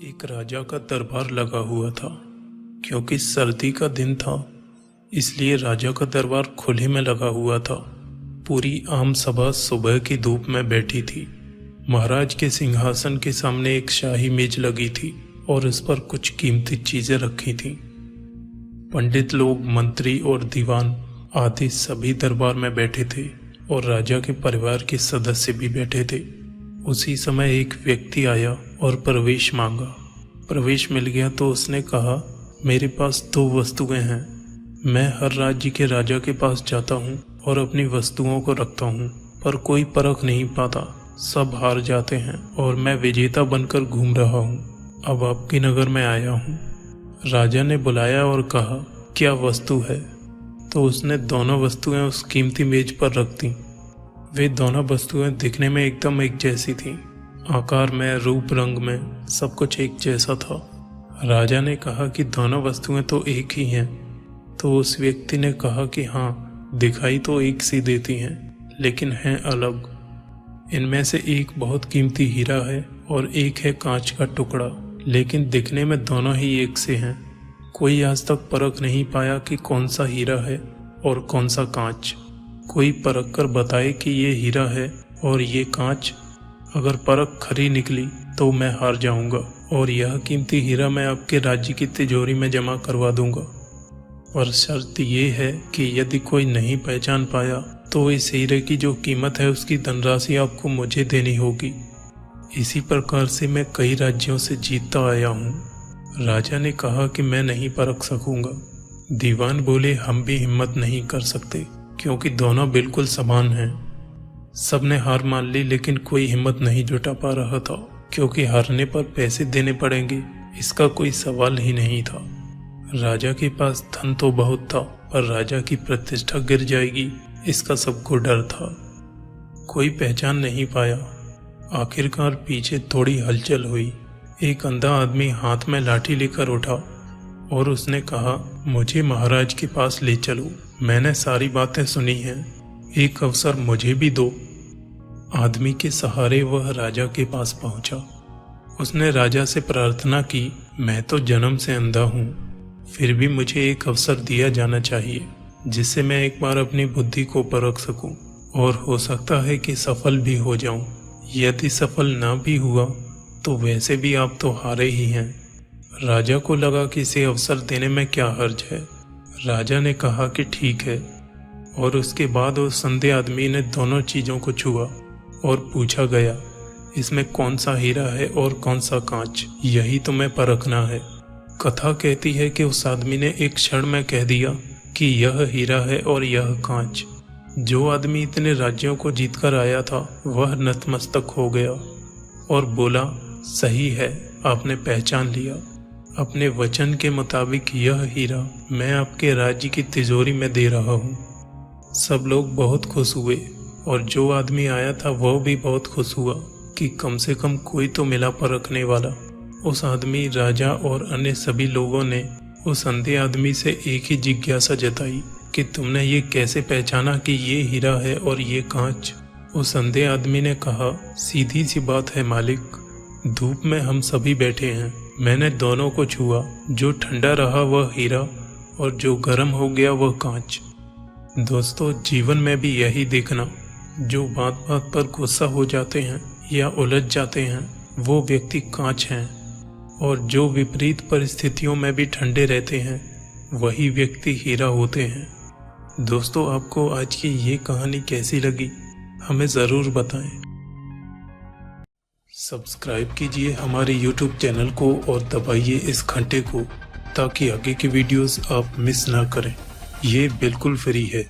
एक राजा का दरबार लगा हुआ था। क्योंकि सर्दी का दिन था, इसलिए राजा का दरबार खुले में लगा हुआ था। पूरी आम सभा सुबह की धूप में बैठी थी। महाराज के सिंहासन के सामने एक शाही मेज लगी थी और उस पर कुछ कीमती चीजें रखी थीं। पंडित लोग, मंत्री और दीवान आदि सभी दरबार में बैठे थे और राजा के परिवार के सदस्य भी बैठे थे। उसी समय एक व्यक्ति आया और प्रवेश मांगा। प्रवेश मिल गया तो उसने कहा, मेरे पास 2 वस्तुएं हैं। मैं हर राज्य के राजा के पास जाता हूँ और अपनी वस्तुओं को रखता हूँ, पर कोई परख नहीं पाता। सब हार जाते हैं और मैं विजेता बनकर घूम रहा हूँ। अब आपके नगर में आया हूँ। राजा ने बुलाया और कहा, क्या वस्तु है? तो उसने दोनों वस्तुएं उस कीमती मेज पर रख दी। वे दोनों वस्तुएं दिखने में एकदम एक जैसी थीं। आकार में, रूप रंग में सब कुछ एक जैसा था। राजा ने कहा कि दोनों वस्तुएं तो एक ही हैं। तो उस व्यक्ति ने कहा कि हाँ, दिखाई तो एक सी देती हैं, लेकिन हैं अलग। इनमें से एक बहुत कीमती हीरा है और एक है कांच का टुकड़ा, लेकिन दिखने में दोनों ही एक से हैं। कोई आज तक परख नहीं पाया कि कौन सा हीरा है और कौन सा कांच। कोई परख कर बताए कि ये हीरा है और ये कांच। अगर परख खरी निकली तो मैं हार जाऊंगा और यह कीमती हीरा मैं आपके राज्य की तिजोरी में जमा करवा दूंगा। और शर्त ये है कि यदि कोई नहीं पहचान पाया तो इस हीरे की जो कीमत है उसकी धनराशि आपको मुझे देनी होगी। इसी प्रकार से मैं कई राज्यों से जीतता आया हूँ। राजा ने कहा कि मैं नहीं परख सकूंगा। दीवान बोले, हम भी हिम्मत नहीं कर सकते, क्योंकि दोनों बिल्कुल समान हैं। सबने हार मान ली, लेकिन कोई हिम्मत नहीं जुटा पा रहा था, क्योंकि हारने पर पैसे देने पड़ेंगे, इसका कोई सवाल ही नहीं था। राजा के पास धन तो बहुत था, पर राजा की प्रतिष्ठा गिर जाएगी, इसका सबको डर था। कोई पहचान नहीं पाया। आखिरकार पीछे थोड़ी हलचल हुई। एक अंधा आदमी हाथ में लाठी लेकर उठा और उसने कहा, मुझे महाराज के पास ले चलो। मैंने सारी बातें सुनी हैं, एक अवसर मुझे भी दो। आदमी के सहारे वह राजा के पास पहुंचा। उसने राजा से प्रार्थना की, मैं तो जन्म से अंधा हूँ, फिर भी मुझे एक अवसर दिया जाना चाहिए, जिससे मैं एक बार अपनी बुद्धि को परख सकूं और हो सकता है कि सफल भी हो जाऊं। यदि सफल ना भी हुआ तो वैसे भी आप तो हारे ही हैं। राजा को लगा कि इसे अवसर देने में क्या हर्ज है। राजा ने कहा कि ठीक है, और उसके बाद उस अंधे आदमी ने दोनों चीजों को छुआ और पूछा गया, इसमें कौन सा हीरा है और कौन सा कांच? यही तुम्हें परखना है। कथा कहती है कि उस आदमी ने एक क्षण में कह दिया कि यह हीरा है और यह कांच। जो आदमी इतने राज्यों को जीतकर आया था वह नतमस्तक हो गया और बोला, सही है, आपने पहचान लिया। अपने वचन के मुताबिक यह हीरा मैं आपके राज्य की तिजोरी में दे रहा हूँ। सब लोग बहुत खुश हुए और जो आदमी आया था वह भी बहुत खुश हुआ कि कम से कम कोई तो मिला परखने वाला। उस आदमी, राजा और अन्य सभी लोगों ने उस अंधे आदमी से एक ही जिज्ञासा जताई कि तुमने ये कैसे पहचाना कि ये हीरा है और ये कांच? उस अंधे आदमी ने कहा, सीधी सी बात है मालिक, धूप में हम सभी बैठे हैं, मैंने दोनों को छुआ। जो ठंडा रहा वह हीरा और जो गर्म हो गया वह कांच। दोस्तों, जीवन में भी यही देखना, जो बात बात पर गुस्सा हो जाते हैं या उलझ जाते हैं वो व्यक्ति कांच हैं, और जो विपरीत परिस्थितियों में भी ठंडे रहते हैं वही व्यक्ति हीरा होते हैं। दोस्तों, आपको आज की ये कहानी कैसी लगी हमें ज़रूर बताएं। सब्सक्राइब कीजिए हमारे YouTube चैनल को और दबाइए इस घंटे को, ताकि आगे की वीडियोस आप मिस ना करें। ये बिल्कुल फ्री है।